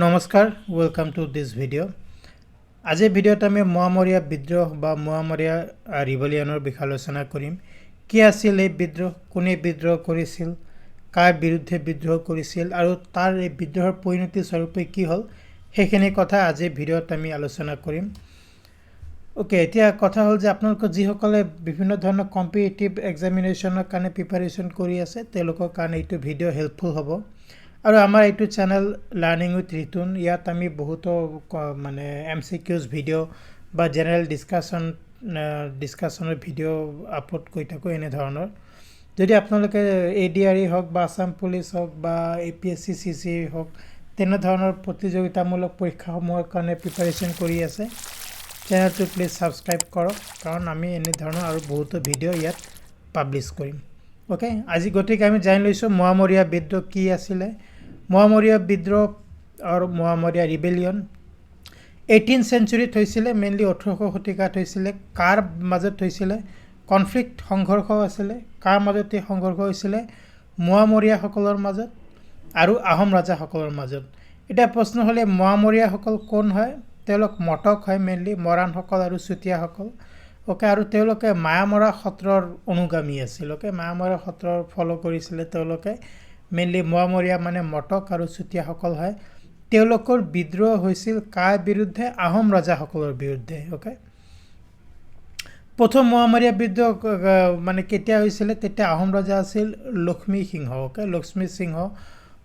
নমস্কাৰ welcome to this video আজি ভিডিওত আমি মোৱামৰীয়া বিদ্ৰোহ বা মোৱামৰীয়া ৰিভলিউনৰ বিষয়ে আলোচনা কৰিম কি আছিল এই বিদ্ৰোহ কোনে বিদ্ৰোহ কৰিছিল কাৰ বিৰুদ্ধে বিদ্ৰোহ কৰিছিল আৰু তাৰ এই বিদ্ৰোহৰ পৰিণতি স্বৰূপে কি হ'ল সেইখিনি কথা আজি ভিডিওত আমি আলোচনা কৰিম ওকে এতিয়া কথা হ'ল যে আপোনালোক যিসকলে বিভিন্ন ধৰণৰ কম্পিটিটিভ এক্সামিনেশ্যনৰ কাৰণে প্ৰিপাৰেচন কৰি আছে তেওঁলোকৰ কাৰণে এইটো ভিডিও হেল্পফুল হ'ব আৰু আমাৰ এইটো চেনেল লাৰ্নিং উইথ ৰিতুন ইয়াত আমি বহুতো মানে MCQs ভিডিও বা জেনাৰেল ডিসকাশনৰ ভিডিও আপলোড কৰি থাকো এনে ধৰণৰ যদি আপোনালোকে ADRE হওক বা আসাম পুলিচ হওক বা APSC CCE হওক তেনে ধৰণৰ প্ৰতিযোগিতামূলক পৰীক্ষাসমূহৰ কাৰণে প্ৰিপাৰেচন কৰি আছে চেনেলটো প্লিজ সাবস্ক্ৰাইব কৰক কাৰণ আমি এনে ধৰণৰ আৰু বহুতো ভিডিও ইয়াত পাবলিশ কৰিম ওকে আজি গতিকে আমি জানি লৈছো মোৱামৰীয়া বিদ্ৰোহ কি আছিল মোৱামৰীয়া বিদ্ৰোহ আৰু মোৱামৰীয়া ৰিবেলিয়ন 18th century হৈছিল মেইনলি 18শ শতিকাত হৈছিল কাৰ মাজত হৈছিল কনফ্লিক্ট সংঘৰ্ষ আছিল কাৰ মাজতে সংঘৰ্ষ হৈছিল মোৱামৰীয়া সকলৰ মাজত আৰু আহোম ৰাজা সকলৰ মাজত এটা প্ৰশ্ন হলে মোৱামৰীয়া সকল কোন হয় তেওঁলোক মটক হয় মেইনলি মৰাণ সকল আৰু চুতীয়া সকল ওকে আৰু তেওঁলোকে মায়ামৰা সত্ৰৰ অনুগামী আছিল ওকে মায়ামৰা সত্ৰৰ ফলো কৰিছিল তেওঁলোকে মেইনলি মোৱামৰীয়া মানে মটক আৰু চুতীয়া সকল হয় তেওঁলোকৰ বিদ্ৰোহ হৈছিল কাৰ বিৰুদ্ধে আহোম ৰাজা সকলৰ বিৰুদ্ধে ওকে প্ৰথম মোৱামৰীয়া বিদ্ৰোহ মানে কেতিয়া হৈছিল তেতিয়া আহোম ৰাজা আছিল লক্ষ্মী সিংহ ওকে লক্ষ্মী সিংহ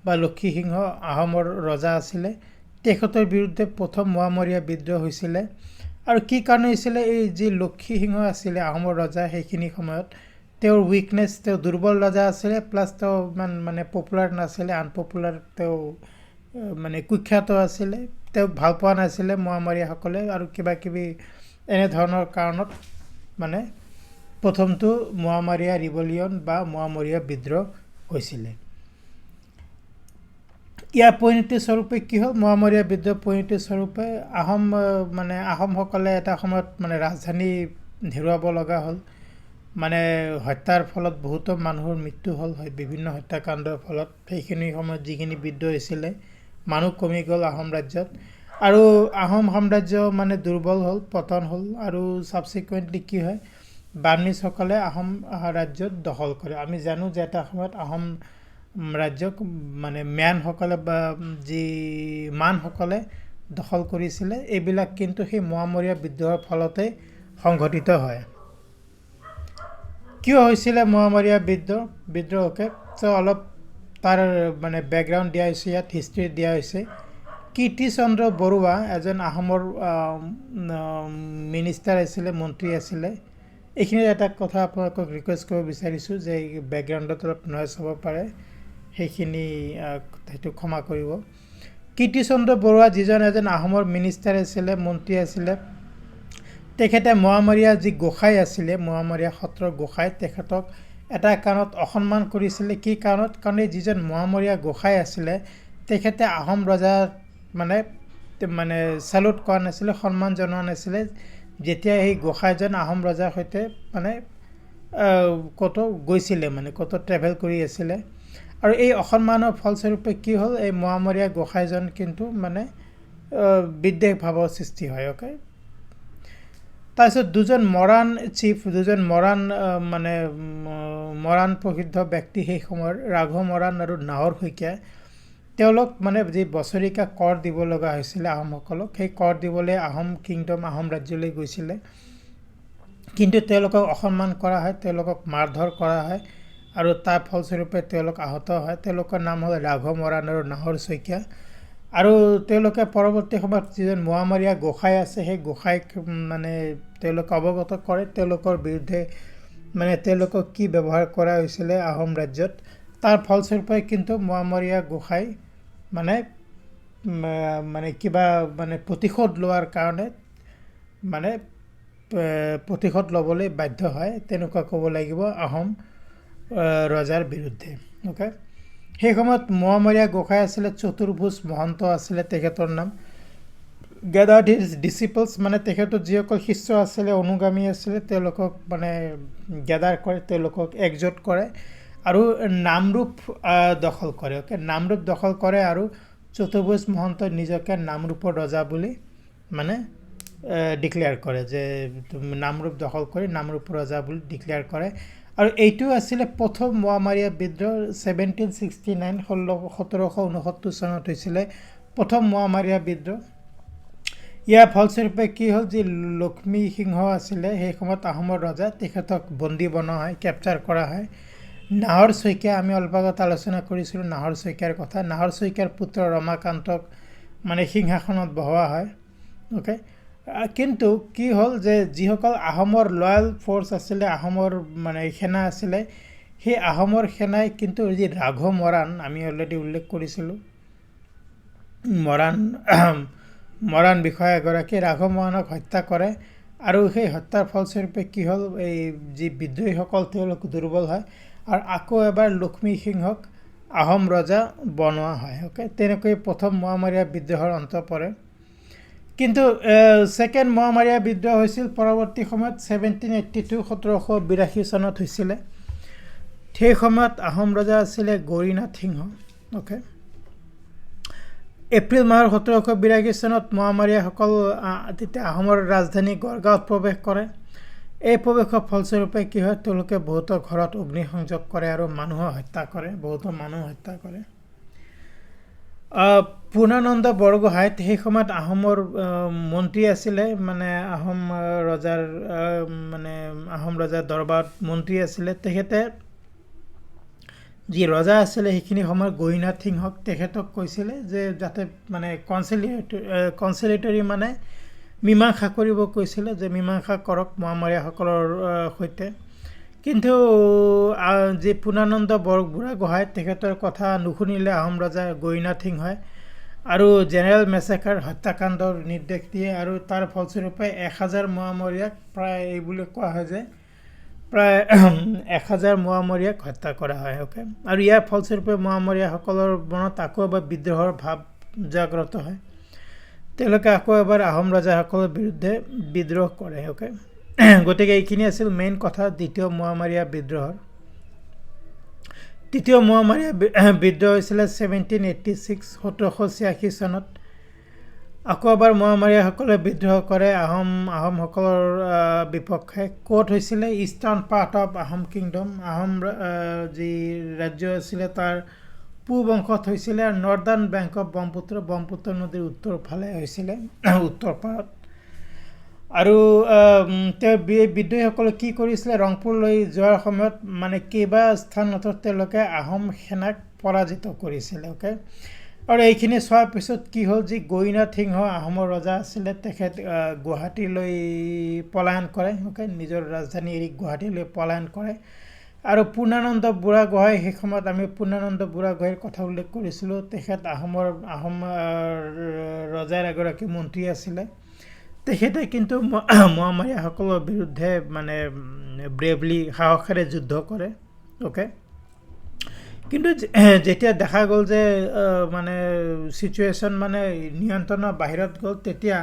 বা লক্ষী সিংহ আহোমৰ ৰজা আছিল তেখেতৰ বিৰুদ্ধে প্ৰথম মোৱামৰীয়া বিদ্ৰোহ হৈছিল আৰু কি কাৰণে হৈছিল এই যে লক্ষী সিংহ আছিল আহোমৰ ৰজা সেইখিনি সময়ত তেওঁৰ উইকনেস তেওঁ দুৰ্বল ৰজা আছিল প্লাস তেওঁ মানে পপুলাৰ নাছিল আনপপুলাৰ তেওঁ মানে কুখ্যাত আছিল তেওঁ ভাল পোৱা নাছিল মোৱামৰীয়া সকলে আৰু কিবা কিবি এনে ধৰণৰ কাৰণত মানে প্ৰথমটো মোৱামৰীয়া ৰিভলিউন বা মোৱামৰীয়া বিদ্ৰোহ হৈছিল ইয়াৰ পৰিণতি স্বৰূপে কি হ'ল মোৱামৰীয়া বিদ্ৰোহ পৰিণতি স্বৰূপে আহোম সকলে এটা সময়ত মানে ৰাজধানী হেৰুৱাব লগা হ'ল মানে হত্যাৰ ফলত বহুতো মানুহৰ মৃত্যু হ'ল হয় বিভিন্ন হত্যাকাণ্ডৰ ফলত সেইখিনি সময়ত যিখিনি বিদ্ৰোহ হৈছিল মানুহ কমি গ'ল আহোম ৰাজ্যত আৰু আহোম সাম্ৰাজ্য মানে দুৰ্বল হ'ল পতন হ'ল আৰু সাবসিকুৱেন্টলি কি হয় বাৰ্মিজ সকলে আহোম ৰাজ্যত দখল কৰে আমি জানো যে এটা সময়ত আহোম ৰাজ্যক মানে ম্যান সকলে বা যি মান সকলে দখল কৰিছিল এইবিলাক কিন্তু সেই মোৱামৰীয়া বিদ্ৰোহৰ ফলতে সংঘটিত হয় কিয় হৈছিল মোৱামৰীয়া বিদ্ৰোহকে তো অলপ তাৰ মানে ব্যাকগ্ৰাউণ্ড দিয়া হৈছে ইয়াত হিষ্ট্ৰী দিয়া হৈছে কীৰ্তিচন্দ্ৰ বৰুৱা এজন আহোমৰ মিনিষ্টাৰ আছিল মন্ত্ৰী আছিল এইখিনি এটা কথা আপোনালোকক ৰিকুৱেষ্ট কৰিব বিচাৰিছো যে ব্যাকগ্ৰাউণ্ডত অলপ নয়েজ হ'ব পাৰে সেইখিনি হেতু ক্ষমা কৰিব কীৰ্তিচন্দ্ৰ বৰুৱা যিজন এজন আহোমৰ মিনিষ্টাৰ আছিল মন্ত্ৰী আছিল তেখেতে মোৱামৰীয়া যি গোসাই আছিল মোৱামৰীয়া সত্ৰৰ গোসাই তেখেতক এটা কাৰণত অসন্মান কৰিছিল কি কাৰণত কাৰণ যিজন মোৱামৰীয়া গোসাই আছিল তেখেতে আহোম ৰজা মানে সালুট কৰা নাছিল সন্মান জনোৱা নাছিল যেতিয়া এই গোসাইজন আহোম ৰজাৰ সৈতে মানে কত গৈছিল মানে কত ট্ৰেভেল কৰি আছিল আৰু এই অসন্মানৰ ফলস্বৰূপে কি হ'ল এই মোৱামৰীয়া গোসাইজন কিন্তু মানে বিদ্বেষ ভাৱৰ সৃষ্টি হয় ওকে তাৰপিছত দুজন মৰাণ চিফ দুজন মৰাণ মানে মৰাণ প্ৰসিদ্ধ ব্যক্তি সেই সময়ৰ ৰাঘৱ মৰাণ আৰু নাহৰ শইকীয়া তেওঁলোক মানে যি বছৰিকা কৰ দিব লগা হৈছিল আহোমসকলক সেই কৰ দিবলৈ আহোম কিংডম আহোম ৰাজ্যলৈ গৈছিল কিন্তু তেওঁলোকক অসন্মান কৰা হয় তেওঁলোকক মাৰধৰ কৰা হয় আৰু তাৰ ফলস্বৰূপে তেওঁলোক আহত হয় তেওঁলোকৰ নাম হ'ল ৰাঘৱ মৰাণ আৰু নাহৰ শইকীয়া আৰু তেওঁলোকে পৰৱৰ্তী সময়ত যিজন মোৱামৰীয়া গোসাই আছে সেই গোসাইক মানে তেওঁলোক অৱগত কৰে তেওঁলোকৰ বিৰুদ্ধে মানে তেওঁলোকক কি ব্যৱহাৰ কৰা হৈছিল আহোম ৰাজ্যত তাৰ ফলস্বৰূপে কিন্তু মোৱামৰীয়া গোসাই মানে কিবা মানে প্ৰতিশোধ লোৱাৰ কাৰণে মানে প্ৰতিশোধ ল'বলৈ বাধ্য হয় তেনেকুৱা ক'ব লাগিব আহোম ৰজাৰ বিৰুদ্ধে ওকে সেই সময়ত মোৱামৰীয়া গোসাই আছিল চতুৰ্ভুজ মহন্ত আছিল তেখেতৰ নাম gathered his disciples মানে তেখেতৰ যিসকল শিষ্য আছিল অনুগামী আছিল তেওঁলোকক মানে গ্যাদাৰ কৰে তেওঁলোকক একজোট কৰে আৰু নামৰূপ দখল কৰে ওকে নামৰূপ দখল কৰে আৰু চতুৰ্ভুজ মহন্ত নিজকে নামৰূপৰ ৰজা বুলি মানে ডিক্লেয়াৰ কৰে যে নামৰূপ দখল কৰি নামৰূপৰ ৰজা বুলি ডিক্লেয়াৰ কৰে আৰু এইটো আছিলে প্ৰথম মোৱামৰীয়া বিদ্ৰোহ 1769 1769 চনত হৈছিলে প্ৰথম মোৱামৰীয়া বিদ্ৰোহ ইয়াৰ ফলস্বৰূপে কি হ'ল যে লক্ষ্মী সিংহ আছিলে সেই সময়ত আহোমৰ ৰজা তেখেতক বন্দী বনোৱা হয় কেপচাৰ কৰা হয় নাহৰ শইকীয়া আমি অলপ আগত আলোচনা কৰিছিলোঁ নাহৰ শইকীয়াৰ কথা নাহৰ শইকীয়াৰ পুত্ৰ ৰমাকান্তক মানে সিংহাসনত বহোৱা হয় ওকে কিন্তু কি হ'ল যে যিসকল আহোমৰ লয়াল ফ'ৰ্চ আছিলে আহোমৰ মানে সেনা আছিলে সেই আহোমৰ সেনাই কিন্তু যি ৰাঘ মৰাণ আমি অলৰেডি উল্লেখ কৰিছিলোঁ মৰাণ বিষয়া এগৰাকী ৰাঘ মৰাণক হত্যা কৰে আৰু সেই হত্যাৰ ফলস্বৰূপে কি হ'ল এই যি বিদ্ৰোহীসকল তেওঁলোক দুৰ্বল হয় আৰু আকৌ এবাৰ লক্ষ্মী সিংহক আহোম ৰজা বনোৱা হয় ওকে তেনেকৈ প্ৰথম মোৱামৰীয়া বিদ্ৰোহৰ অন্ত পৰে কিন্তু ছেকেণ্ড মোৱামৰীয়া বিদ্ৰোহ হৈছিল পৰৱৰ্তী সময়ত 1782 1782 চনত হৈছিলে সেই সময়ত আহোম ৰজা আছিলে গৌৰীনাথ সিংহ ওকে এপ্ৰিল মাহৰ 1782 চনত মোৱামৰীয়াসকল তেতিয়া আহোমৰ ৰাজধানী গড়গাঁৱত প্ৰৱেশ কৰে এই প্ৰৱেশৰ ফলস্বৰূপে কি হয় তেওঁলোকে বহুতো ঘৰত অগ্নিসংযোগ কৰে আৰু মানুহক হত্যা কৰে বহুতো মানুহ হত্যা কৰে পূৰ্ণানন্দ বৰগোহাঁই সেই সময়ত আহোমৰ মন্ত্ৰী আছিলে মানে আহোম ৰজাৰ দৰবাৰত মন্ত্ৰী আছিলে তেখেতে যি ৰজা আছিলে সেইখিনি সময়ত গৌৰীনাথ সিংহক তেখেতক কৈছিলে যে যাতে মানে কনচিলিয়েটৰী মানে মীমাংসা কৰিব কৈছিলে যে মীমাংসা কৰক মোৱামৰীয়াসকলৰ সৈতে কিন্তু যি পূৰ্ণানন্দ বৰগোহাঁই তেখেতৰ কথা নুশুনিলে আহোম ৰজা গৌৰীনাথ সিংহই আৰু জেনেৰেল মেছেকাৰ হত্যাকাণ্ডৰ নিৰ্দেশ দিয়ে আৰু তাৰ ফলস্বৰূপে 1000 মোৱামৰীয়াক প্ৰায় এই বুলি কোৱা হয় যে প্ৰায় 1000 মোৱামৰীয়াক হত্যা কৰা হয় ওকে আৰু ইয়াৰ ফলস্বৰূপে মোৱামৰীয়াসকলৰ মনত আকৌ এবাৰ বিদ্ৰোহৰ ভাৱ জাগ্ৰত হয় তেওঁলোকে আকৌ এবাৰ আহোম ৰজাসকলৰ বিৰুদ্ধে বিদ্ৰোহ কৰে ওকে গতিকে এইখিনি আছিল মেইন কথা দ্বিতীয় মোৱামৰীয়া বিদ্ৰোহৰ তৃতীয় মোৱামৰীয়া বিদ্ৰোহ হৈছিলে 1786 1786 চনত আকৌ এবাৰ মোৱামৰীয়াসকলে বিদ্ৰোহ কৰে আহোমসকলৰ বিপক্ষে ক'ত হৈছিলে eastern part of Ahom kingdom Ahom যি ৰাজ্য আছিলে তাৰ পূব অংশত হৈছিলে আৰু নৰ্দাৰ্ণ বেংক অফ ব্ৰহ্মপুত্ৰ নদীৰ উত্তৰ ফালে হৈছিলে উত্তৰ পাৰত আৰু তেওঁ বিদ্ৰোহীসকলে কি কৰিছিলে ৰংপুৰলৈ যোৱাৰ সময়ত মানে কেইবা স্থানত তেওঁলোকে আহোম সেনাক পৰাজিত কৰিছিলে ওকে আৰু এইখিনি চোৱাৰ পিছত কি হ'ল যে গৌৰীনাথ সিংহ আহোমৰ ৰজা আছিলে তেখেত গুৱাহাটীলৈ পলায়ন কৰে ওকে নিজৰ ৰাজধানী এৰি গুৱাহাটীলৈ পলায়ন কৰে আৰু পূৰ্ণানন্দ বুঢ়াগোহাঁই সেই সময়ত আমি পূৰ্ণানন্দ বুঢ়াগোহাঁইৰ কথা উল্লেখ কৰিছিলোঁ তেখেত আহোম ৰজাৰ এগৰাকী মন্ত্ৰী আছিলে তেখেতে কিন্তু মোৱামৰীয়াসকলৰ বিৰুদ্ধে মানে ব্ৰেভলি সাহসেৰে যুদ্ধ কৰে ওকে কিন্তু যেতিয়া দেখা গ'ল যে মানে সিচুৱেশ্যন মানে নিয়ন্ত্ৰণৰ বাহিৰত গ'ল তেতিয়া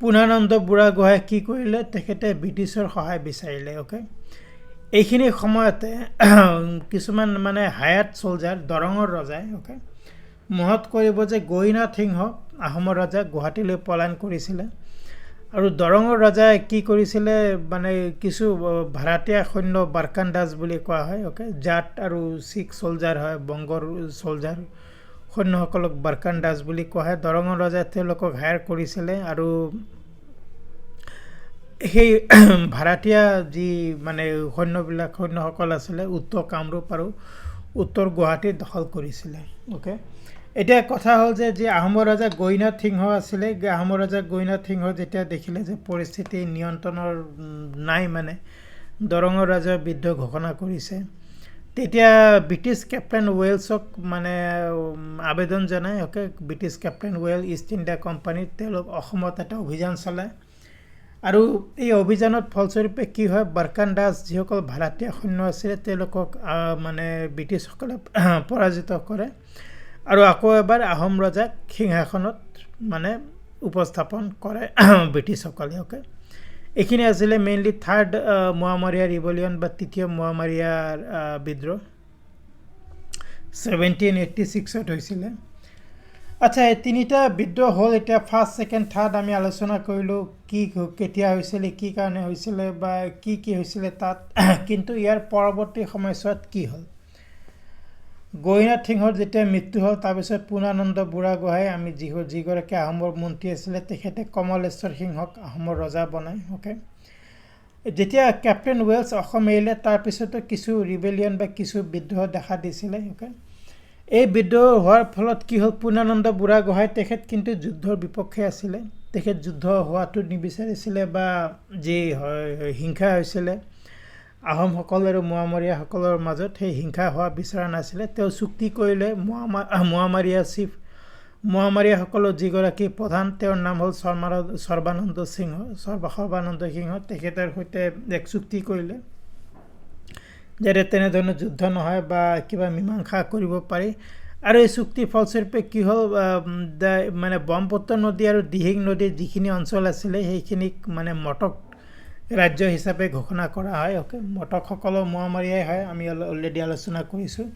পূৰ্ণানন্দ বুঢ়াগোহাঁই কি কৰিলে তেখেতে ব্ৰিটিছৰ সহায় বিচাৰিলে ওকে এইখিনি সময়তে কিছুমান মানে হায়াত চলজাৰ দৰঙৰ ৰজাই ওকে মহৎ কৰিব যে গৌৰীনাথ সিংহ আহোমৰ ৰজা গুৱাহাটীলৈ পলায়ন কৰিছিলে আৰু দৰঙৰ ৰজাই কি কৰিছিলে মানে কিছু ভাড়াতীয়া সৈন্য বাৰকাণ্ডাজ বুলি কোৱা হয় ওকে জাট আৰু শিখ চলজাৰ হয় বংগৰ চলজাৰ সৈন্যসকলক বাৰকাণ্ডাজ বুলি কোৱা হয় দৰঙৰ ৰজাই তেওঁলোকক হায়াৰ কৰিছিলে আৰু সেই ভাড়াতীয়া যি মানে সৈন্যসকল আছিলে উত্তৰ কামৰূপ আৰু উত্তৰ গুৱাহাটী দখল কৰিছিলে ওকে এতিয়া কথা হ'ল যে আহোমৰ ৰজা গৌৰীনাথ সিংহ আছিলে আহোমৰ ৰজা গৌৰীনাথ সিংহ যেতিয়া দেখিলে যে পৰিস্থিতি নিয়ন্ত্ৰণৰ নাই মানে দৰঙৰ ৰজাৰ বিৰুদ্ধে ঘোষণা কৰিছে তেতিয়া ব্ৰিটিছ কেপ্টেইন ৱেলছক মানে আবেদন জনায় okay British captain well east India কোম্পানীত তেওঁলোক অসমত এটা অভিযান চলায় আৰু এই অভিযানত ফলস্বৰূপে কি হয় বাৰকাণ্ডাজ যিসকল ভাড়াতীয়া সৈন্য আছিলে তেওঁলোকক মানে ব্ৰিটিছসকলে পৰাজিত কৰে আৰু আকৌ এবাৰ আহোম ৰজাক সিংহাসনত মানে উপস্থাপন কৰে ব্ৰিটিছসকলে ওকে এইখিনি আছিলে মেইনলি থাৰ্ড মোৱামৰীয়া ৰিভলিউন বা তৃতীয় মোৱামৰীয়াৰ বিদ্ৰোহ 1786 হৈছিলে আচ্ছা, এই তিনিটা বিদ্ৰোহ হ'ল। এতিয়া ফাৰ্ষ্ট, ছেকেণ্ড, থাৰ্ড আমি আলোচনা কৰিলোঁ কি কেতিয়া হৈছিলে, কি কাৰণে হৈছিলে বা কি হৈছিলে তাত। কিন্তু ইয়াৰ পৰৱৰ্তী সময়ছোৱাত কি হ'ল? গৌৰীনাথ সিংহৰ যেতিয়া মৃত্যু হ'ল, তাৰপিছত পূৰ্ণানন্দ বুঢ়াগোহাঁই আমি যিগৰাকী আহোমৰ মন্ত্ৰী আছিলে, তেখেতে কমলেশ্বৰ সিংহক আহোমৰ ৰজা বনায়। অ'কে, যেতিয়া কেপ্টেইন ৱেলছ অসম এৰিলে, তাৰপিছতো কিছু ৰিবেলিয়ন বা কিছু বিদ্ৰোহ দেখা দিছিলে। অ'কে, এই বিদ্ৰোহ হোৱাৰ ফলত কি হ'ল, পূৰ্ণানন্দ বুঢ়াগোহাঁই তেখেত কিন্তু যুদ্ধৰ বিপক্ষে আছিলে। তেখেত যুদ্ধ হোৱাটো নিবিচাৰিছিলে বা যি হিংসা হৈছিলে আহোমসকল আৰু মোৱামৰীয়াসকলৰ মাজত, সেই হিংসা হোৱা বিচৰা নাছিলে। তেওঁ চুক্তি কৰিলে মোৱামৰীয়াসকলৰ যিগৰাকী প্ৰধান, তেওঁৰ নাম হ'ল সৰ্বানন্দ সিংহ। তেখেতৰ সৈতে এক চুক্তি কৰিলে যাতে তেনেধৰণৰ যুদ্ধ নহয় বা কিবা মীমাংসা কৰিব পাৰি। আৰু এই চুক্তিৰ ফলস্বৰূপে কি হ'ল, মানে ব্ৰহ্মপুত্ৰ নদী আৰু দিহিং নদীৰ যিখিনি অঞ্চল আছিলে, সেইখিনিক মানে মটক ৰাজ্য হিচাপে ঘোষণা কৰা হয়। অ'কে, মটকসকলৰ মোৱামৰীয়াই হয়, আমি অলৰেডি আলোচনা কৰিছোঁ।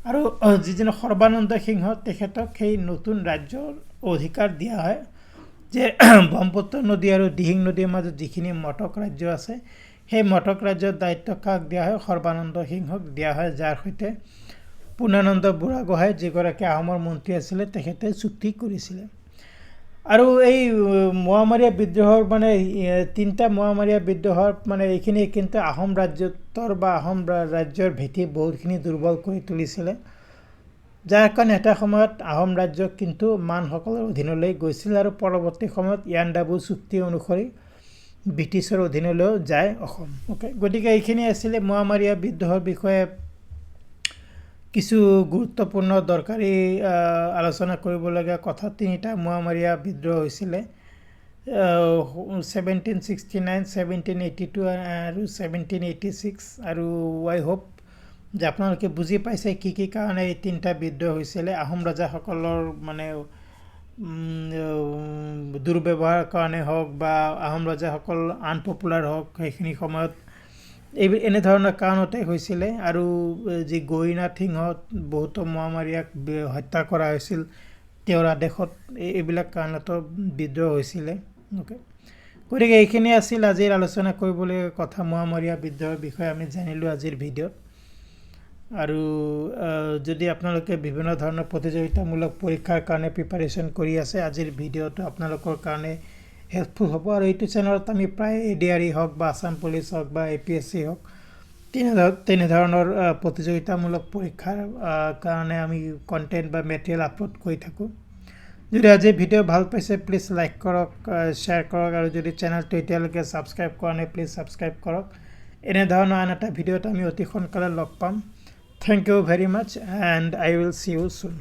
আৰু যিজন সৰ্বানন্দ সিংহ, তেখেতক সেই নতুন ৰাজ্যৰ অধিকাৰ দিয়া হয় যে ব্ৰহ্মপুত্ৰ নদী আৰু দিহিং নদীৰ মাজত যিখিনি মটক ৰাজ্য আছে, সেই মটক ৰাজ্যৰ দায়িত্ব কাক দিয়া হয়? সৰ্বানন্দ সিংহক দিয়া হয়, যাৰ সৈতে পূৰ্ণানন্দ বুঢ়াগোহাঁই যিগৰাকী আহোমৰ মন্ত্ৰী আছিলে, তেখেতে চুক্তি কৰিছিলে। আৰু এই মোৱামৰীয়া বিদ্ৰোহৰ মানে তিনিটা মোৱামৰীয়া বিদ্ৰোহৰ মানে এইখিনি কিন্তু আহোম ৰাজ্যৰ বা আহোম ৰাজ্যৰ ভেটি বহুতখিনি দুৰ্বল কৰি তুলিছিলে, যাৰ কাৰণে এটা সময়ত আহোম ৰাজ্য কিন্তু মানসকলৰ অধীনলৈ গৈছিল। আৰু পৰৱৰ্তী সময়ত ইয়াণ্ডাবু চুক্তি অনুসৰি ব্ৰিটিছৰ অধীনলৈও যায় অসম। অ'কে, গতিকে এইখিনি আছিলে মোৱামৰীয়া বিদ্ৰোহৰ বিষয়ে কিছু গুৰুত্বপূৰ্ণ দৰকাৰী আলোচনা কৰিবলগীয়া কথা। তিনিটা মোৱামৰীয়া বিদ্ৰোহ হৈছিলে, 1769, 1782 আৰু 1786। আৰু আই হোপ যে আপোনালোকে বুজি পাইছে কি কাৰণে এই তিনিটা বিদ্ৰোহ হৈছিলে। আহোম ৰজাসকলৰ মানে দুৰ্ব্যৱহাৰৰ কাৰণে হওক বা আহোম ৰজাসকল আনপপুলাৰ হওক, সেইখিনি সময়ত এনেধৰণৰ কাৰণতে হৈছিলে। আৰু যি গৌৰীনাথ সিংহ, বহুতো মোৱামৰীয়াক হত্যা কৰা হৈছিল তেওঁৰ আদেশত, এইবিলাক কাৰণতো বিদ্ৰোহ হৈছিলে। অ'কে, গতিকে এইখিনি আছিল আজিৰ আলোচনা কৰিবলগীয়া কথা। মোৱামৰীয়া বিদ্ৰোহৰ বিষয়ে আমি জানিলোঁ আজিৰ ভিডিঅ'ত। আৰু যদি আপোনালোকে বিভিন্ন ধৰণৰ প্ৰতিযোগিতামূলক পৰীক্ষাৰ কাৰণে প্ৰিপাৰেশ্যন কৰি আছে, আজিৰ ভিডিঅ'টো আপোনালোকৰ কাৰণে হেল্পফুল হ'ব। আৰু এইটো চেনেলত আমি প্ৰায় ADRE হওক বা আছাম পুলিচ হওক বা APSC হওক, তেনেধৰণৰ প্ৰতিযোগিতামূলক পৰীক্ষাৰ কাৰণে আমি কণ্টেণ্ট বা মেটেৰিয়েল আপলোড কৰি থাকোঁ। যদি আজি ভিডিঅ' ভাল পাইছে, প্লিজ লাইক কৰক, শ্বেয়াৰ কৰক। আৰু যদি চেনেলটো এতিয়ালৈকে ছাবস্ক্ৰাইব কৰা নাই, প্লিজ ছাবস্ক্ৰাইব কৰক। এনেধৰণৰ আন এটা ভিডিঅ'ত আমি অতি সোনকালে লগ পাম। Thank you very much and I will see you soon.